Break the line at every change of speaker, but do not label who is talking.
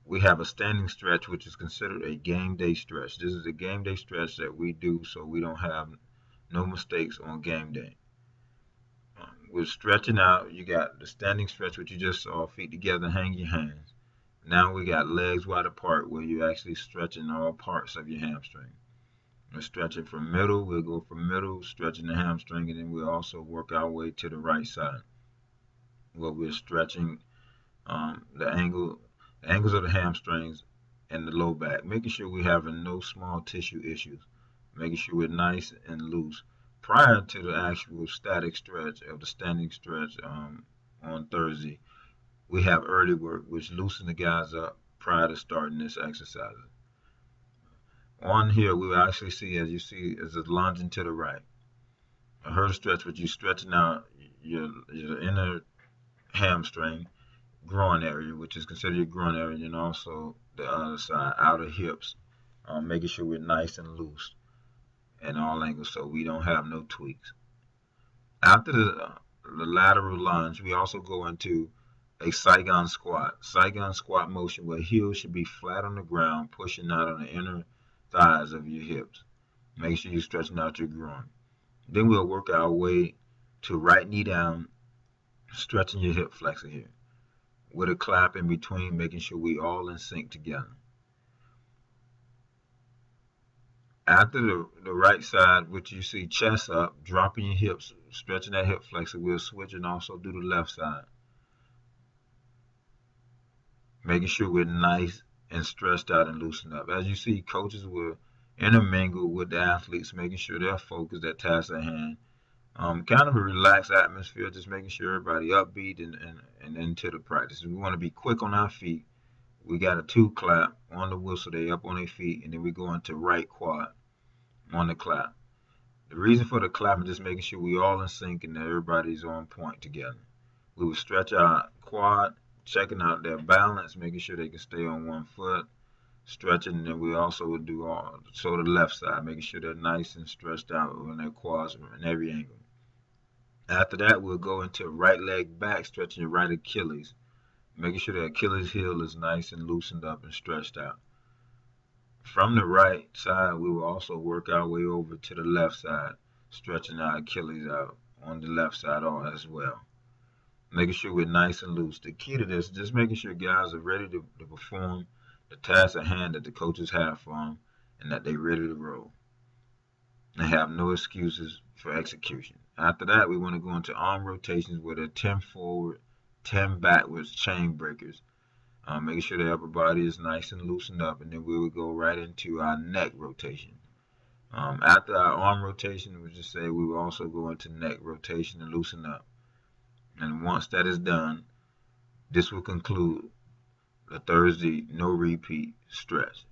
we have a standing stretch, which is considered a game day stretch. This is a game day stretch that we do so we don't have no mistakes on game day. We're stretching out. You got the standing stretch, which you just saw, feet together, hang your hands. Now we got legs wide apart, where you're actually stretching all parts of your hamstring. We're stretching from middle. We'll go from middle, stretching the hamstring, and then we'll also work our way to the right side, where we're stretching the angles of the hamstrings and the low back, making sure we're having no small tissue issues, making sure we're nice and loose prior to the actual static stretch of the standing stretch on Thursday. We have early work, which loosens the guys up prior to starting this exercise. On here, we will actually see, as you see, is a lunging to the right. A hurdle stretch, which you stretching out your inner hamstring, groin area, which is considered your groin area, and also the other side, outer hips, making sure we're nice and loose in all angles so we don't have no tweaks. After the lateral lunge, we also go into a Saigon squat. Saigon squat motion where heels should be flat on the ground, pushing out on the inner thighs of your hips. Make sure you're stretching out your groin. Then we'll work our way to right knee down, stretching your hip flexor here, with a clap in between, making sure we all in sync together. After the right side, which you see chest up, dropping your hips, stretching that hip flexor, we'll switch and also do the left side, making sure we're nice and stretched out and loosened up. As you see, coaches will intermingle with the athletes, making sure they're focused at task at hand. Kind of a relaxed atmosphere, just making sure everybody upbeat and into the practice. We want to be quick on our feet. We got a 2 clap on the whistle, they up on their feet, and then we go into right quad on the clap. The reason for the clap is just making sure we all in sync and that everybody's on point together. We will stretch our quad, checking out their balance, making sure they can stay on one foot, stretching, and then we also will do the left side, making sure they're nice and stretched out on their quads in every angle. After that, we'll go into right leg back, stretching your right Achilles, making sure the Achilles heel is nice and loosened up and stretched out. From the right side, we will also work our way over to the left side, stretching our Achilles out on the left side as well. Making sure we're nice and loose. The key to this is just making sure guys are ready to perform the task at hand that the coaches have for them and that they're ready to roll. They have no excuses for execution. After that, we want to go into arm rotations with a 10 forward, 10 backwards chain breakers. Making sure the upper body is nice and loosened up, and then we will go right into our neck rotation. After our arm rotation, we just say we will also go into neck rotation and loosen up. And once that is done, this will conclude the Thursday no repeat stretch.